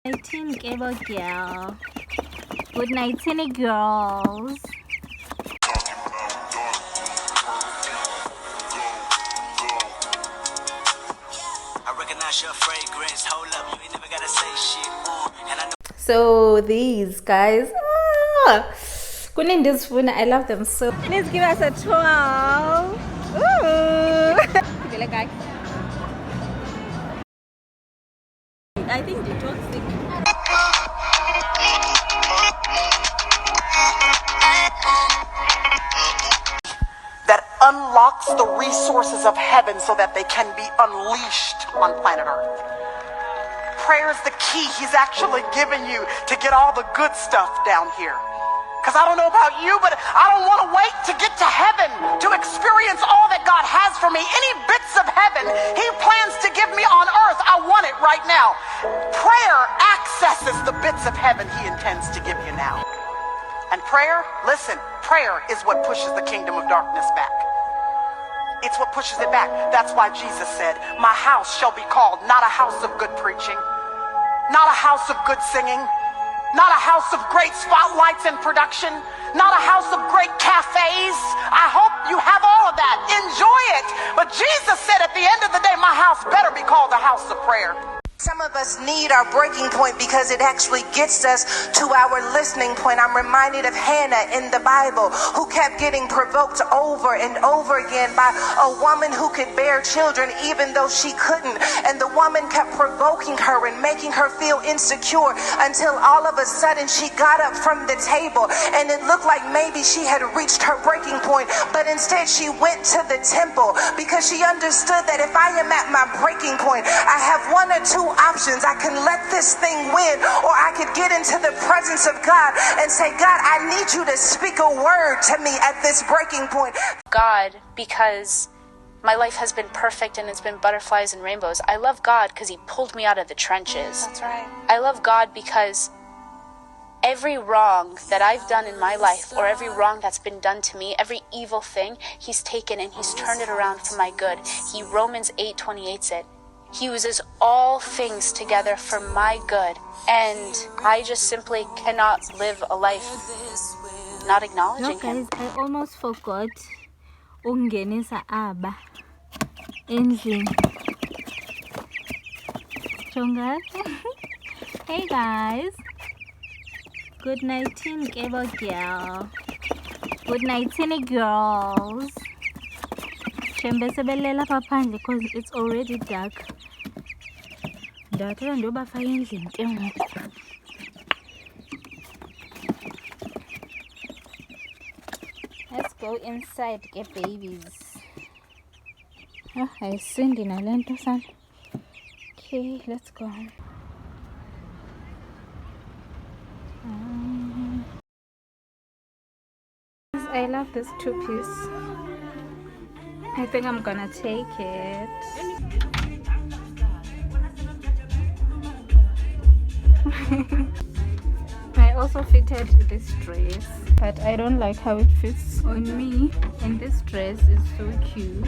19 cable girl. Good night, Tini girls. I recognize your fragrance. Hold up, you ain't never gotta say shit. And I know. So these guys, I love them so. Please give us a 12. Ooh. I think the toxic. That unlocks the resources of heaven so that they can be unleashed on planet Earth. Prayer is the key he's actually given you to get all the good stuff down here. Because I don't know about you, but I don't want to wait to get to heaven to experience all that God has for me. Any bits of heaven he plans to give me on earth, I want it right now. Prayer accesses the bits of heaven he intends to give you now. And prayer, listen, prayer is what pushes the kingdom of darkness back. It's what pushes it back. That's why Jesus said, my house shall be called not a house of good preaching, not a house of good singing, not a house of great spotlights and production, not a house of great cafes. I hope you have all of that. Enjoy it. But Jesus said at the end of the day, my house better be called a house of prayer. Some of us need our breaking point because it actually gets us to our listening point. I'm reminded of Hannah in the Bible, who kept getting provoked over and over again by a woman who could bear children even though she couldn't. And the woman kept provoking her and making her feel insecure until all of a sudden she got up from the table and it looked like maybe she had reached her breaking point. But instead she went to the temple because she understood that if I am at my breaking point, I have one or two options. I can let this thing win, or I could get into the presence of God and say, God, I need you to speak a word to me at this breaking point. God, because my life has been perfect and it's been butterflies and rainbows. I love God because he pulled me out of the trenches. That's right. I love God because every wrong that I've done in my life, or every wrong that's been done to me, every evil thing, he's taken and he's turned it around for my good. Romans 8:28 said, he uses all things together for my good. And I just simply cannot live a life not acknowledging him. Guys, I almost forgot ungenisa aba endlini. Jonga. Hey guys. Good night, cable girl. Good night, Tini girls. Shembe sebelela papanje because it's already dark. Let's go inside, get babies. Oh, I sinned in a lento son. Okay, let's go. I love this two-piece. I think I'm gonna take it. I also fitted this dress, but I don't like how it fits on me. And this dress is so cute.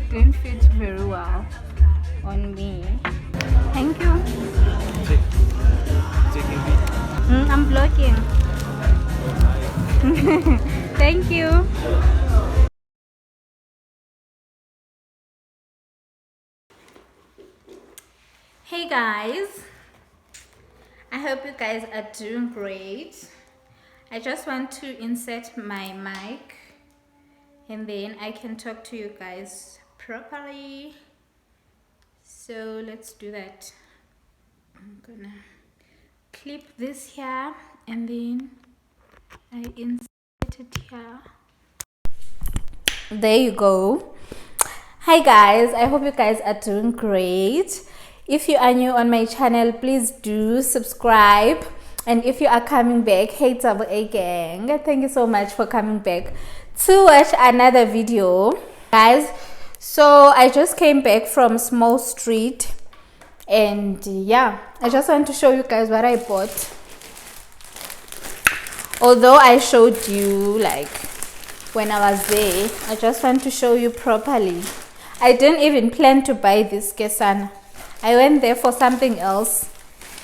Didn't fit very well on me. Thank you. I'm blocking. Thank you. Hey guys, I hope you guys are doing great. I just want to insert my mic and then I can talk to you guys properly. So let's do that. I'm gonna clip this here and then I insert it here. There you go. Hi guys, I hope you guys are doing great. If you are new on my channel, please do subscribe. And if you are coming back, hey Double A gang, thank you so much for coming back to watch another video. Guys, so I just came back from Small Street and yeah, I just want to show you guys what I bought. Although I showed you like when I was there, I just want to show you properly. I didn't even plan to buy this kesana. I went there for something else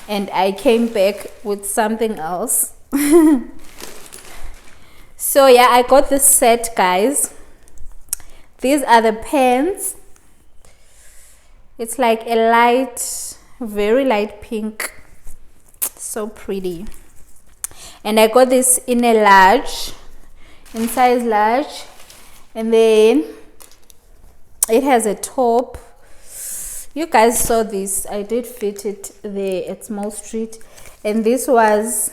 and I came back with something else. So yeah, I got this set, guys. These are the pants. It's like a light, very light pink, so pretty. And I got this in a large, in size large, and then it has a top. You guys saw this. I did fit it there at Small Street, and this was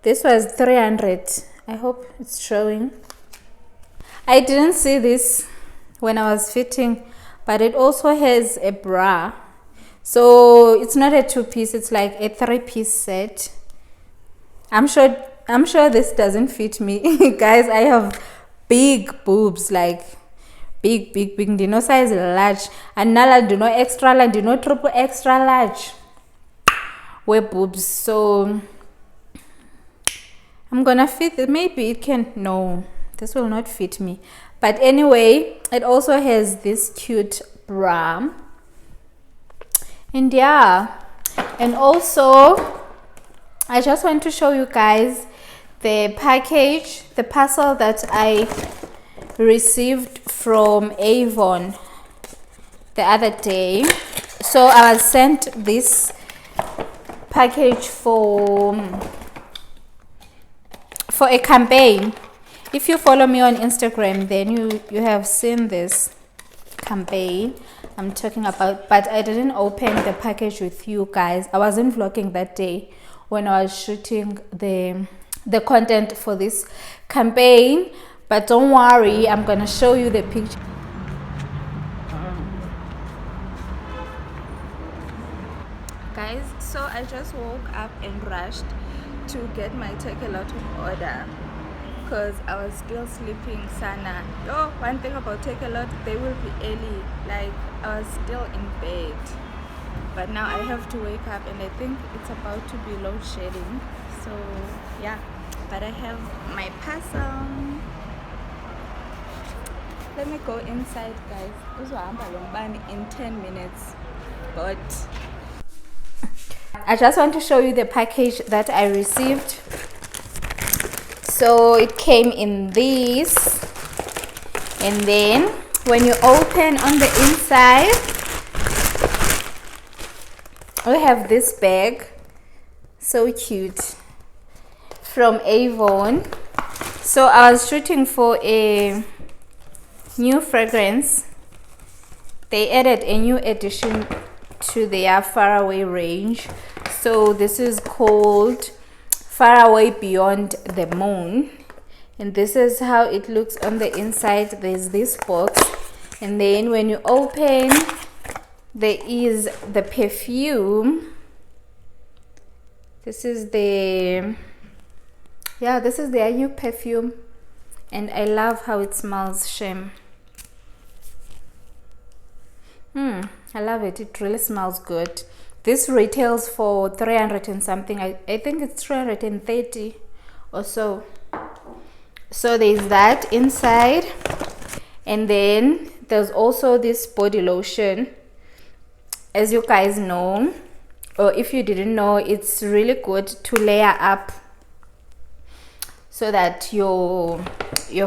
300. I hope it's showing. I didn't see this when I was fitting, but it also has a bra, so it's not a 2-piece, it's like a 3-piece set. I'm sure this doesn't fit me. Guys, I have big boobs, like big. Do no size large, and now do no extra large, do no triple extra large with boobs. So I'm gonna fit it. Maybe it can. No, this will not fit me. But anyway, it also has this cute bra, and yeah, and also I just want to show you guys the package, the parcel that I received from Avon the other day. So I was sent this package for a campaign. If you follow me on Instagram, then you have seen this campaign I'm talking about, but I didn't open the package with you guys. I wasn't vlogging that day when I was shooting the content for this campaign, but don't worry, I'm gonna show you the picture. Guys, so I just woke up and rushed to get my take a lot of order because I was still sleeping sana. Oh, one thing about take a lot, they will be early, like I was still in bed, but now I have to wake up, and I think it's about to be load shedding. So yeah, but I have my parcel. Let me go inside, guys. In 10 minutes, but I just want to show you the package that I received. So it came in this, and then when you open on the inside, we have this bag, so cute, from Avon. So I was shooting for a new fragrance. They added a new addition to their Faraway range. So this is called Faraway Beyond the Moon, and this is how it looks on the inside. There's this box, and then when you open, there is the perfume. This is their new perfume, and I love how it smells. Shame. I love it. It really smells good. This retails for 300 and something. I think it's 330 or so. So there's that inside, and then there's also this body lotion. As you guys know, or if you didn't know, it's really good to layer up so that your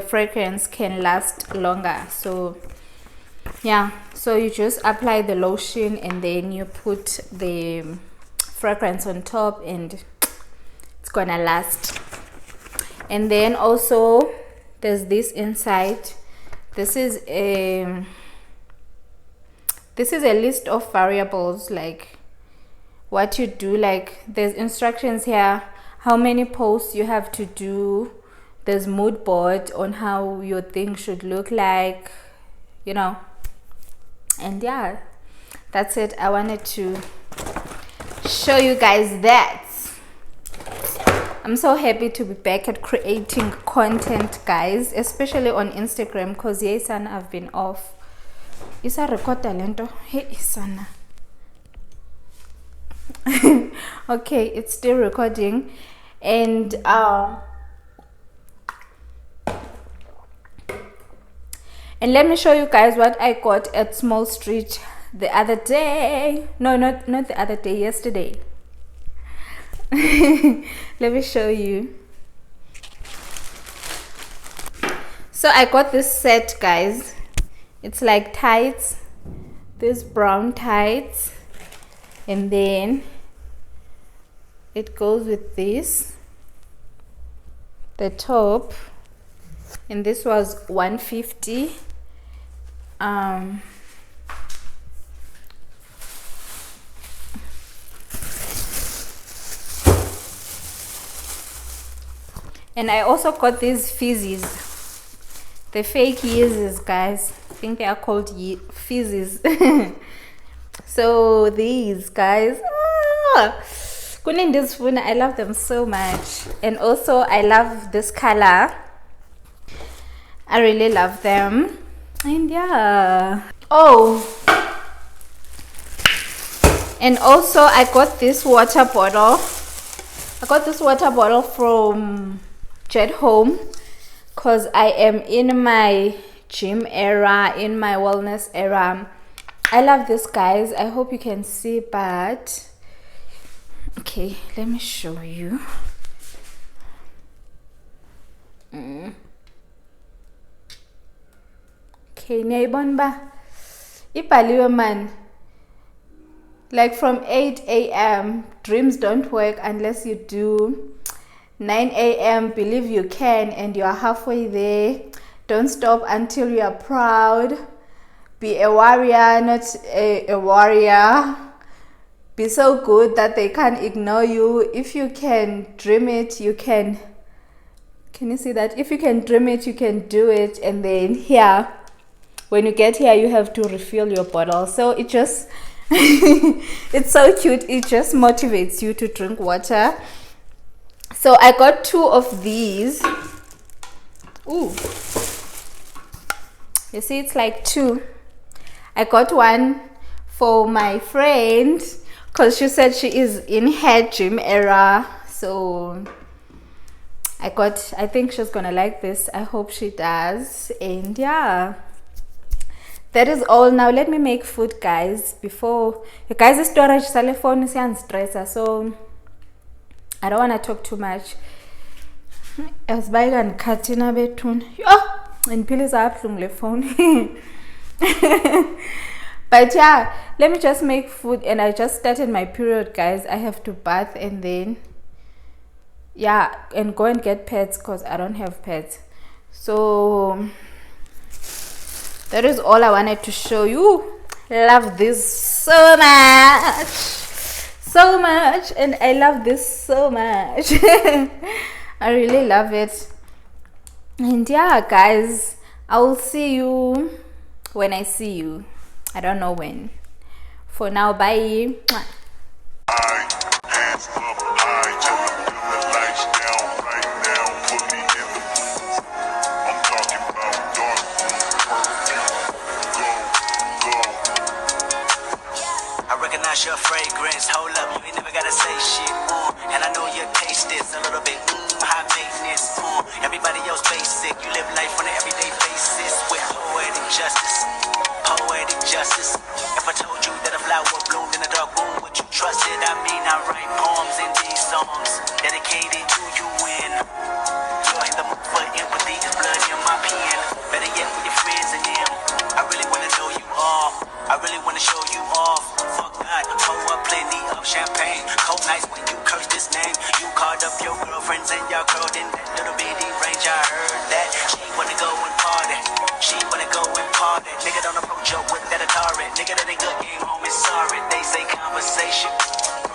fragrance can last longer. So yeah, so you just apply the lotion, and then you put the fragrance on top, and it's gonna last. And then also there's this inside. This is a list of variables, like what you do. Like there's instructions here, how many posts you have to do. There's mood board on how your thing should look like, you know. And yeah, that's it. I wanted to show you guys that. I'm so happy to be back at creating content, guys, especially on Instagram, because yes, I've been off. Is a record talento? Hey, Isana. Okay, it's still recording, and let me show you guys what I got at Small Street the other day. No, not the other day, yesterday. Let me show you. So I got this set, guys. It's like tights, these brown tights, and then it goes with this, the top, and this was 150. And I also got these fizzes, the fake Yeezys, guys. I think they are called fizzes. So these guys, I love them so much. And also I love this color. I really love them. And yeah. Oh, and also I got this water bottle. I got this water bottle from Jet Home because I am in my gym era, in my wellness era. I love this, guys. I hope you can see, but okay, let me show you. Okay, niyayibona ba ibhaliwe man, like from 8 a.m. dreams don't work unless you do. 9 a.m. believe you can and you are halfway there. Don't stop until you are proud. Be a warrior, not a warrior. Be so good that they can't ignore you. If you can dream it, you can. Can you see that? If you can dream it, you can do it. And then here, when you get here, you have to refill your bottle. So it just, it's so cute. It just motivates you to drink water. So I got 2 of these. Ooh. You see, it's like 2. I got one for my friend because she said she is in her gym era. So I think she's gonna like this. I hope she does. And yeah, that is all. Now let me make food, guys. Before you guys, storage telephone is stressor, so I don't want to talk too much. As by and Katina betun. And pills are up from the phone. But yeah, let me just make food. And I just started my period, guys. I have to bath and then yeah, and go and get pets because I don't have pets. So that is all I wanted to show you. Love this so much, and I love this so much. I really love it. And yeah, guys, I will see you when I see you. I don't know when. For now, bye. Your fragrance, hold up, you ain't never gotta say shit, and I know your taste is a little bit, high maintenance, everybody else basic, you live life on an everyday basis, with poetic justice, if I told you that a flower bloomed in a dark room, would you trust it? I mean, I write poems in these songs, dedicated to you when you're in the mood for empathy, is blood in my pen, better yet with your friends and them, I really wanna know you all, I really wanna show you off. Fuck God, pour up plenty of champagne. Cold nights when you curse this name. You called up your girlfriends and y'all curled in that little bitty range. I heard that she wanna go and party. She wanna go and party. Nigga don't approach her with that Atari. Nigga that ain't good game home is sorry. They say conversation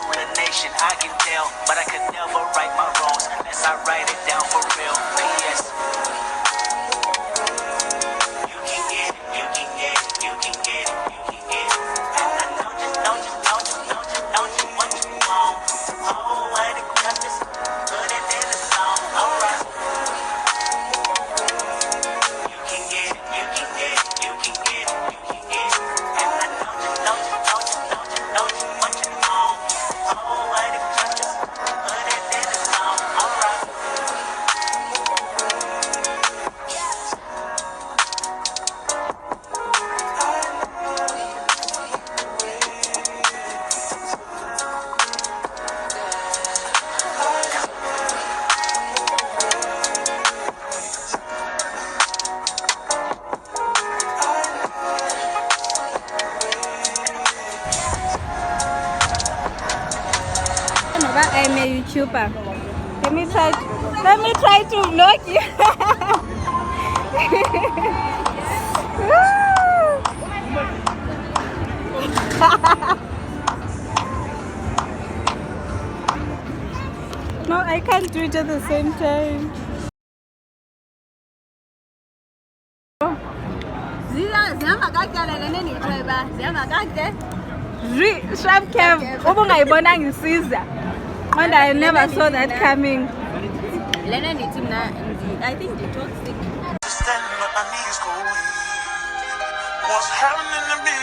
rule a nation. I can tell, but I could never right my wrongs unless I write it down for real. P.S. You can get it, you can get it, you can get it. I'm a YouTuber. Let me try to vlog you. No, I can't do it at the same time. Sharp cam. And I never saw that coming. I think the toxic. Standing on my knees, going. What's happening to me?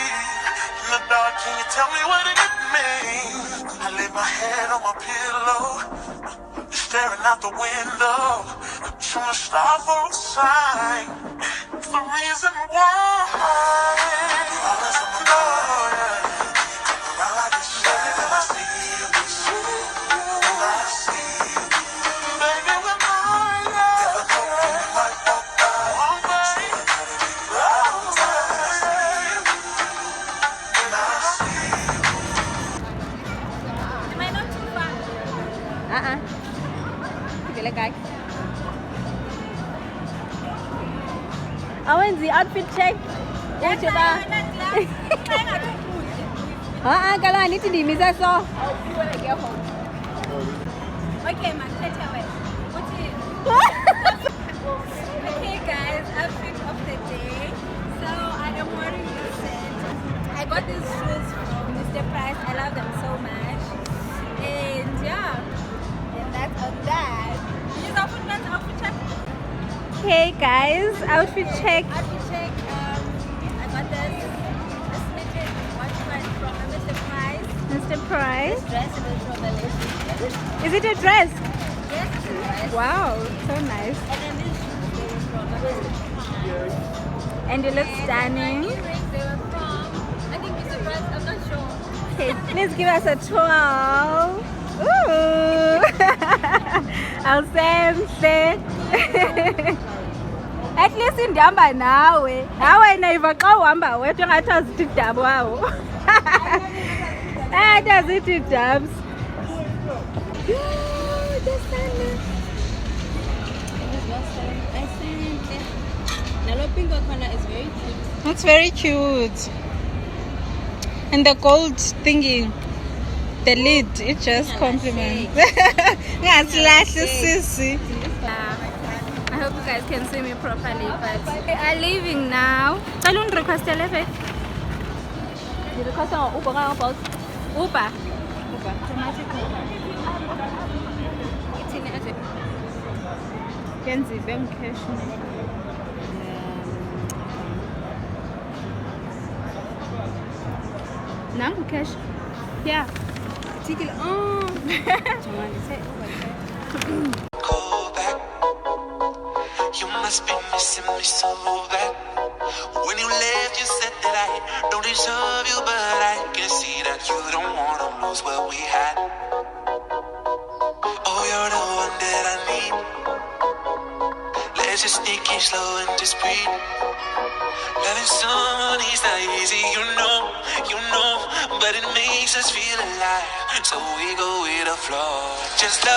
In the dark, can you tell me what it means? I lay my head on my pillow, staring out the window, trying to stop for a sign. It's the reason why. All is on the floor, yeah. All I can say is I see you, I see you. Baby, when I never know you might walk by one way. Am I not too far? I want the outfit check. Kala need to do me so. Okay, man, take it away. What's it? Okay, guys, outfit of the day. So I am wearing this set. I got these shoes from Mr. Price. I love them so much. And yeah, and that's on that. This outfit check. Hey guys, outfit check. Outfit check. I got this knitted watchman from Mr. Price. Mr. Price. Dress is from the list. Is it a dress? Yes, it's a dress. Wow, so nice. And then these shoes they were from Mr. Price. And you look stunning. Earrings they were from, I think Mr. Price, I'm not sure. Okay, please give us a twirl. Ooh. I'll say. At least in Damba now. Now I never go Wamba. Where do I toss it dab? Wow. Ah, does it dabs? Nalo pink color is very cute. That's very cute. And the gold thingy, the lid, it just compliments. I hope you guys can see me properly, but we are leaving now. Salon request a level. You request on Uber about Uber. Kenzie bank cash. Nangu cash. Yeah. ticket. Oh. Call back. You must be missing me so bad. When you left, you said that I don't deserve you, but I can see that you don't wanna lose what we had. Oh, you're the one that I need. Let's just take it slow and just breathe. Loving someone is not easy, you know, but it makes us feel alive. So we go with the flow. Just love.